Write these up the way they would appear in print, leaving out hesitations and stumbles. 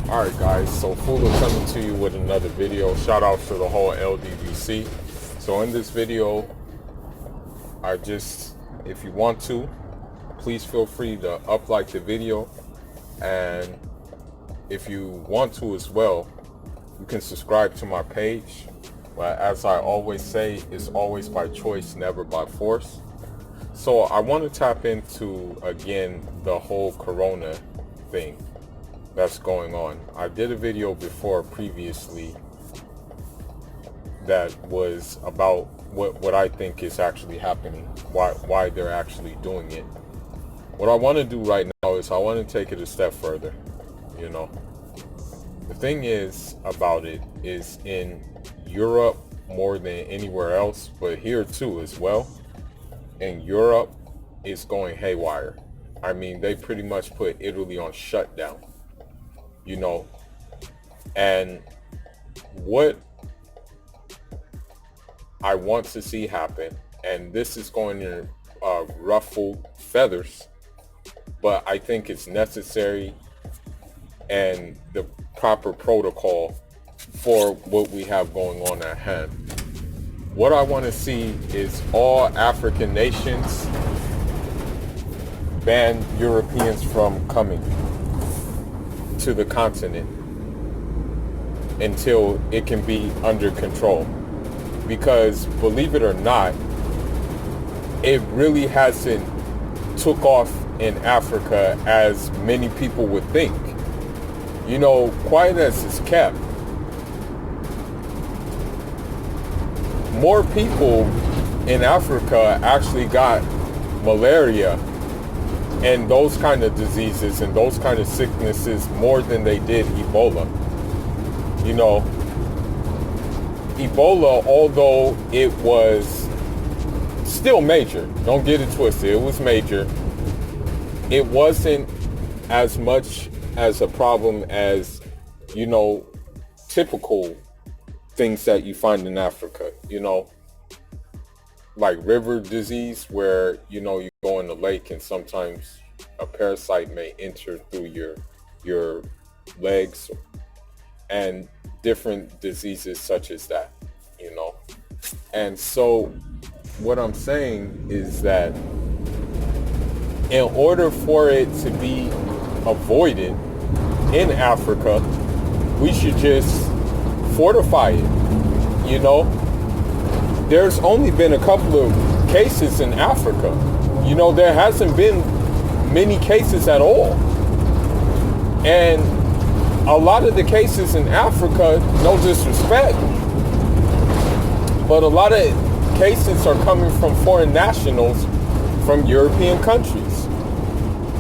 Alright guys, so Fula coming to you with another video. Shout out to the whole LDVC. So in this video, if you want to, please feel free to like the video. And if you want to as well, you can subscribe to my page. But as I always say, it's always by choice, never by force. So I want to tap into, again, the whole Corona thing that's going on. I did a video before previously that was about what I think is actually happening, why they're actually doing it. What I want to do right now is I want to take it a step further. The thing is about it is in Europe more than anywhere else, but here too as well. In Europe, it's going haywire. I mean, they pretty much put Italy on shutdown. And what I want to see happen, and this is going to ruffle feathers, but I think it's necessary and the proper protocol for what we have going on at hand. What I want to see is all African nations ban Europeans from coming to the continent until it can be under control. Because believe it or not, it really hasn't took off in Africa as many people would think. Quiet as it's kept, more people in Africa actually got malaria and those kind of diseases and those kind of sicknesses more than they did Ebola. Ebola, although it was still major, don't get it twisted, it was major, it wasn't as much as a problem as, typical things that you find in Africa, like river disease, where, you go in the lake and sometimes a parasite may enter through your legs, and different diseases such as that, And so what I'm saying is that in order for it to be avoided in Africa, we should just fortify it. There's only been a couple of cases in Africa. There hasn't been many cases at all. And a lot of the cases in Africa, no disrespect, but a lot of cases are coming from foreign nationals from European countries.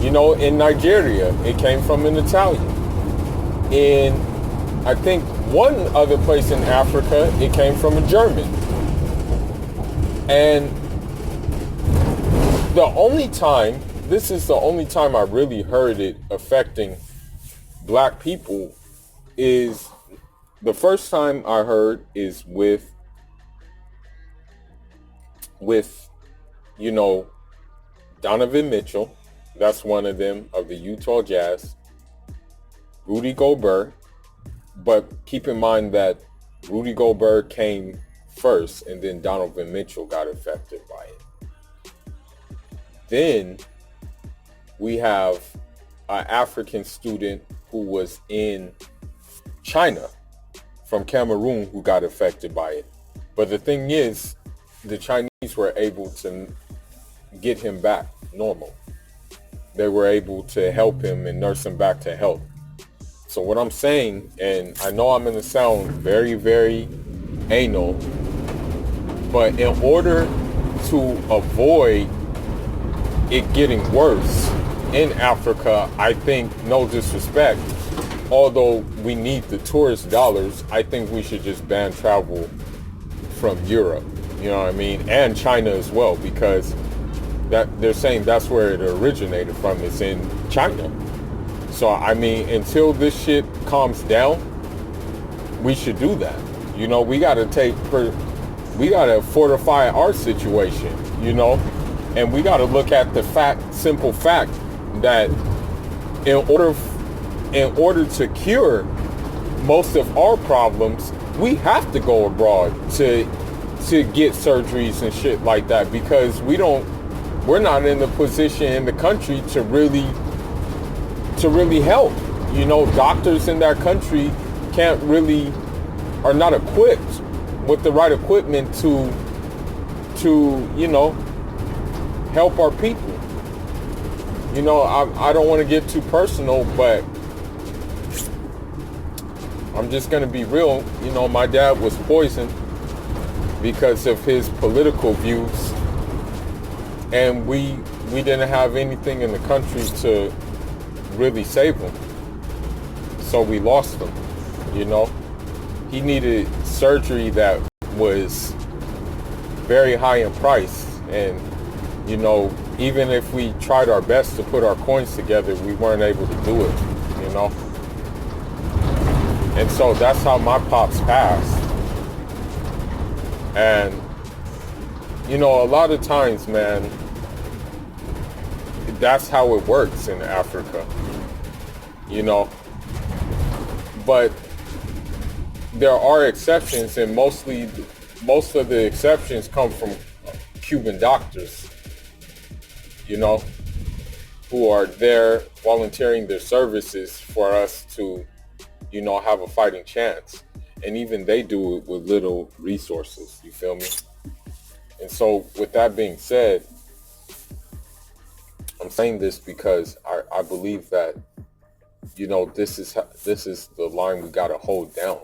In Nigeria, it came from an Italian. In, I think, one other place in Africa, it came from a German. And this is the only time I really heard it affecting black people, is the first time I heard is with Donovan Mitchell. That's one of them, of the Utah Jazz. Rudy Gobert. But keep in mind that Rudy Gobert came first, and then Donovan Mitchell got affected by it. Then we have an African student who was in China from Cameroon who got affected by it. But the thing is, the Chinese were able to get him back normal. They were able to help him and nurse him back to health. So what I'm saying, and I know I'm going to sound very, very anal, but in order to avoid it getting worse in Africa, I think, no disrespect, although we need the tourist dollars, I think we should just ban travel from Europe, and China as well, because that they're saying that's where it originated from, is in China. So, until this shit calms down, we should do that. We got to fortify our situation, and we got to look at the simple fact that in order in order to cure most of our problems, we have to go abroad to get surgeries and shit like that, because we're not in the position in the country to really help. Doctors in that country are not equipped with the right equipment to help our people. I don't want to get too personal, but I'm just going to be real. My dad was poisoned because of his political views, and we didn't have anything in the country to really save him. So we lost him. He needed surgery that was very high in price, and even if we tried our best to put our coins together, we weren't able to do it. And so that's how my pops passed. And a lot of times, man, that's how it works in Africa. But there are exceptions, and most of the exceptions come from Cuban doctors, who are there volunteering their services for us to, have a fighting chance. And even they do it with little resources, you feel me? And so with that being said, I'm saying this because I believe that, this is the line we got to hold down,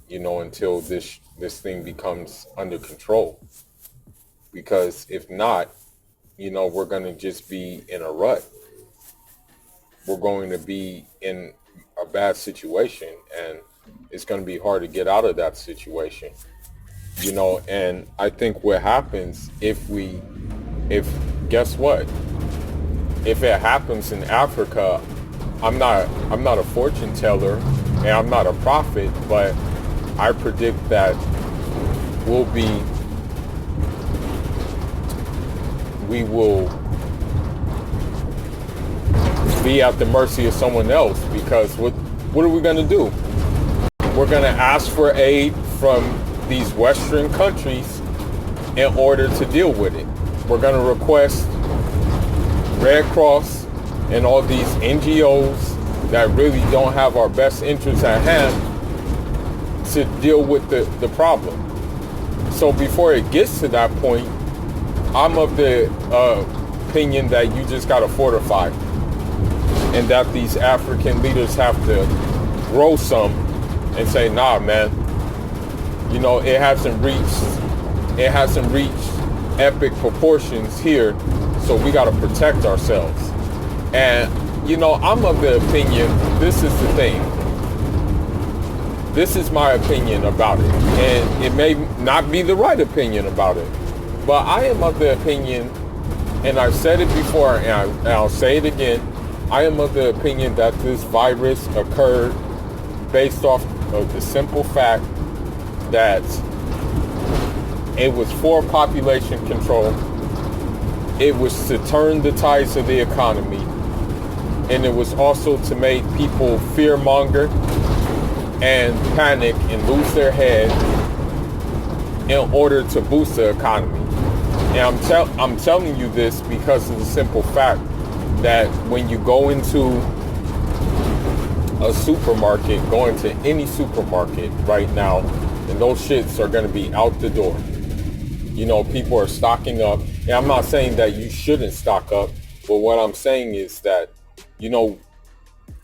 until this thing becomes under control. Because if not, we're going to just be in a rut. We're going to be in a bad situation, and it's going to be hard to get out of that situation. And I think what happens if guess what? If it happens in Africa, I'm not a fortune teller and I'm not a prophet, but I predict that we will be at the mercy of someone else, because what are we going to do? We're going to ask for aid from these Western countries in order to deal with it. We're going to request Red Cross and all these NGOs that really don't have our best interests at hand to deal with the problem. So before it gets to that point, I'm of the opinion that you just got to fortify, and that these African leaders have to grow some and say, nah, man, it hasn't reached epic proportions here, so we got to protect ourselves. And I'm of the opinion, this is the thing, this is my opinion about it, and it may not be the right opinion about it, but I am of the opinion, and I've said it before and I'll say it again, I am of the opinion that this virus occurred based off of the simple fact that it was for population control, it was to turn the tides of the economy, and it was also to make people fearmonger and panic and lose their head in order to boost the economy. And I'm telling you this because of the simple fact that when you go into a supermarket, go into any supermarket right now, and those shits are going to be out the door. People are stocking up. And I'm not saying that you shouldn't stock up, but what I'm saying is that,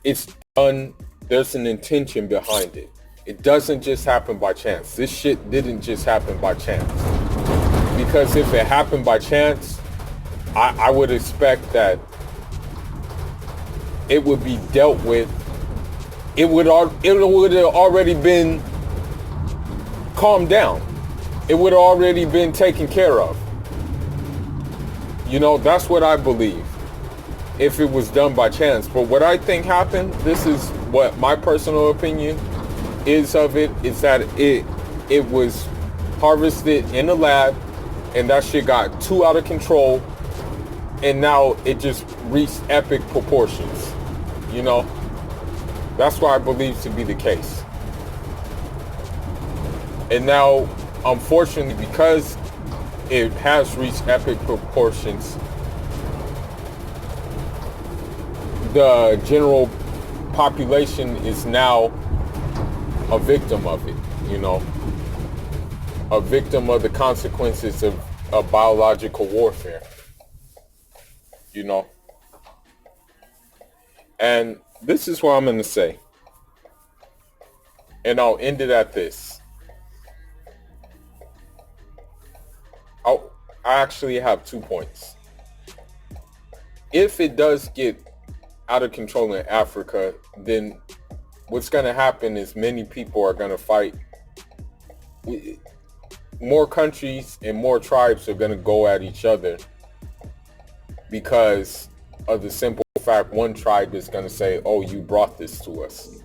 it's done. There's an intention behind it. It doesn't just happen by chance. This shit didn't just happen by chance. Because if it happened by chance, I would expect that it would be dealt with. It would have already been calmed down. It would have already been taken care of. That's what I believe, if it was done by chance. But what I think happened, this is what my personal opinion is of it, is that it was harvested in a lab, and that shit got too out of control, and now it just reached epic proportions, That's what I believe to be the case. And now, unfortunately, because it has reached epic proportions, the general population is now a victim of it, you know, a victim of the consequences of biological warfare, you know. And this is what I'm going to say. And I'll end it at this. I actually have 2 points. If it does get out of control in Africa, then what's going to happen is many people are going to fight. More countries and more tribes are going to go at each other because of the simple fact one tribe is going to say, oh, you brought this to us.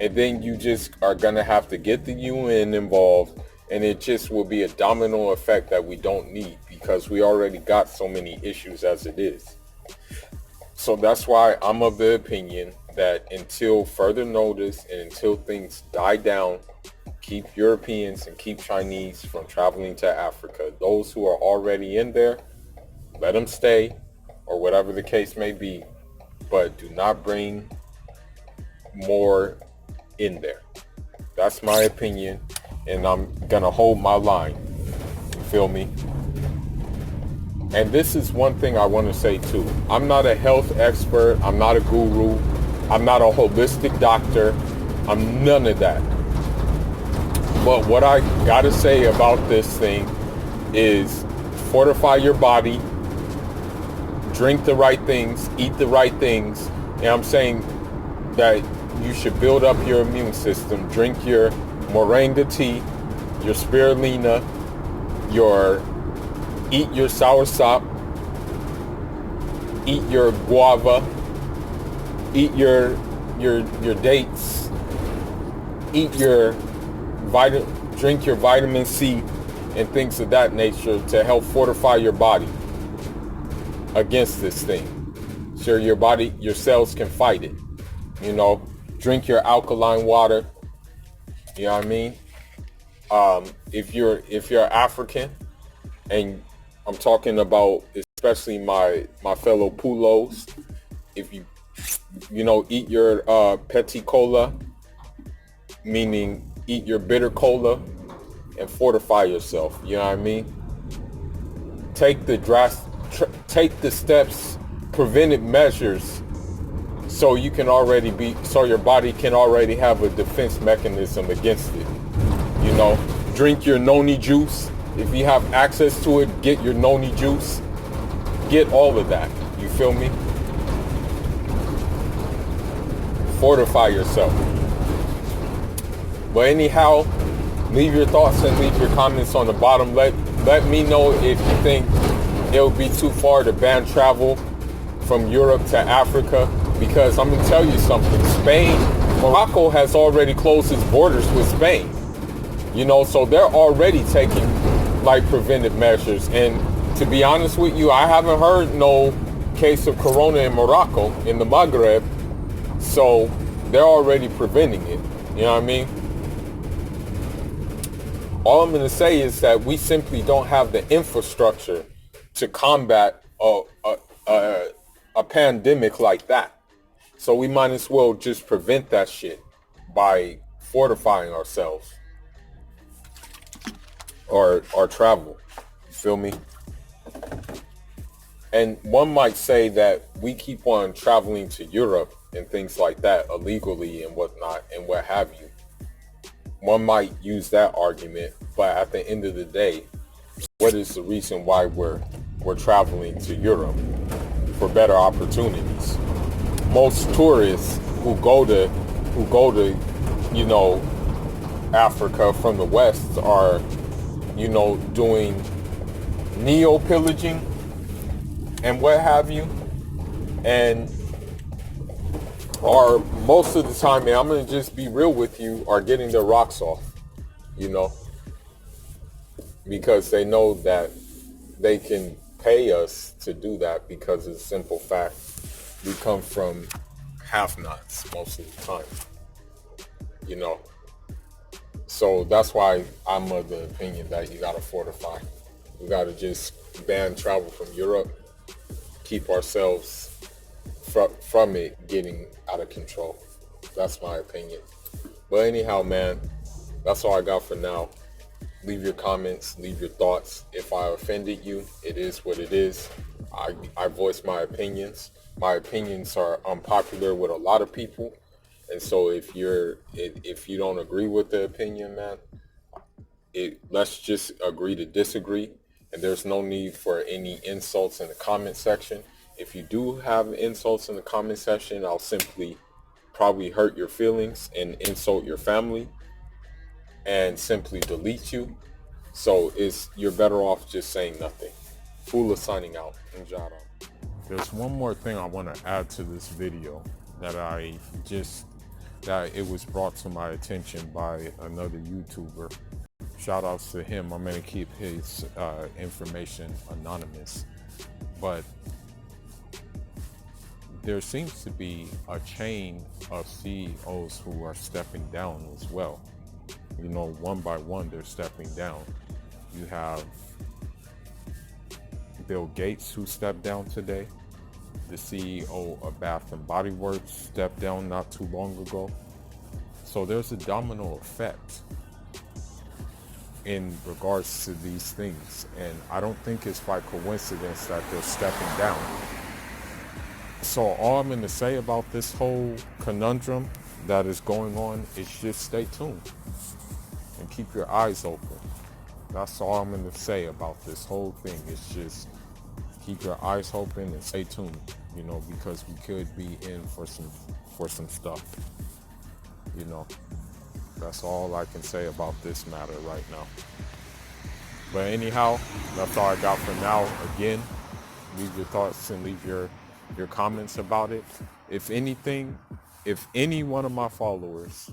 And then you just are going to have to get the UN involved, and it just will be a domino effect that we don't need because we already got so many issues as it is. So that's why I'm of the opinion that until further notice and until things die down, keep Europeans and keep Chinese from traveling to Africa. Those who are already in there, let them stay, or whatever the case may be, but do not bring more in there. That's my opinion, and I'm gonna hold my line. You feel me? And this is one thing I want to say too. I'm not a health expert. I'm not a guru. I'm not a holistic doctor. I'm none of that. But what I gotta say about this thing is fortify your body, drink the right things, eat the right things. And I'm saying that you should build up your immune system. Drink your moringa tea, your spirulina, eat your soursop, eat your guava, eat your dates, drink your vitamin C and things of that nature to help fortify your body against this thing. So your cells can fight it. You know, drink your alkaline water. You know what I mean? If you're African, and I'm talking about especially my fellow Pulos, if you eat your petit cola, meaning eat your bitter cola and fortify yourself. You know what I mean? Take the steps, preventive measures, so your body can already have a defense mechanism against it. You know, drink your noni juice. If you have access to it, get your noni juice. Get all of that. You feel me? Fortify yourself. But anyhow, leave your thoughts and leave your comments on the bottom. Let me know if you think it would be too far to ban travel from Europe to Africa, because I'm going to tell you something. Morocco has already closed its borders with Spain. You know, so they're already taking like preventive measures. And to be honest with you, I haven't heard no case of corona in Morocco, in the Maghreb. So they're already preventing it. You know what I mean? All I'm going to say is that we simply don't have the infrastructure to combat a pandemic like that. So we might as well just prevent that shit by fortifying ourselves or travel. You feel me? And one might say that we keep on traveling to Europe and things like that illegally and whatnot and what have you. One might use that argument, but at the end of the day, what is the reason why we're traveling to Europe? For better opportunities. Most tourists who go to Africa from the West are doing neo-pillaging and what have you, and are most of the time, and I'm going to just be real with you, are getting their rocks off, because they know that they can pay us to do that because of the simple fact we come from have-nots most of the time, you know. So that's why I'm of the opinion that you gotta fortify. We gotta just ban travel from Europe, keep ourselves from it getting out of control. That's my opinion. But anyhow, man, that's all I got for now. Leave your comments, leave your thoughts. If I offended you, it is what it is. I voice my opinions. My opinions are unpopular with a lot of people. And so if you don't agree with the opinion, man, let's just agree to disagree. And there's no need for any insults in the comment section. If you do have insults in the comment section, I'll simply probably hurt your feelings and insult your family and simply delete you. So you're better off just saying nothing. Fula signing out. Njara. There's one more thing I want to add to this video that it was brought to my attention by another YouTuber. Shout outs to him. I'm going to keep his information anonymous. But there seems to be a chain of CEOs who are stepping down as well. You know, one by one, they're stepping down. You have Bill Gates, who stepped down today. The CEO of Bath and Body Works stepped down not too long ago. So there's a domino effect in regards to these things. And I don't think it's by coincidence that they're stepping down. So all I'm going to say about this whole conundrum that is going on is just stay tuned and keep your eyes open. That's all I'm going to say about this whole thing. It's just keep your eyes open and stay tuned, you know, because we could be in for some stuff, you know. That's all I can say about this matter right now. But anyhow, that's all I got for now. Again, leave your thoughts and leave your comments about it. If anything, if any one of my followers,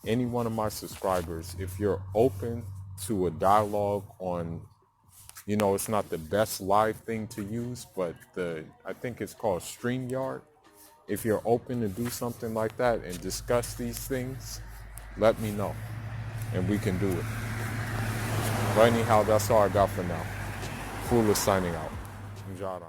any one of my subscribers, if you're open to a dialogue on, you know, it's not the best live thing to use, but I think it's called StreamYard. If you're open to do something like that and discuss these things, let me know and we can do it. But anyhow, that's all I got for now. Fula signing out. Njara.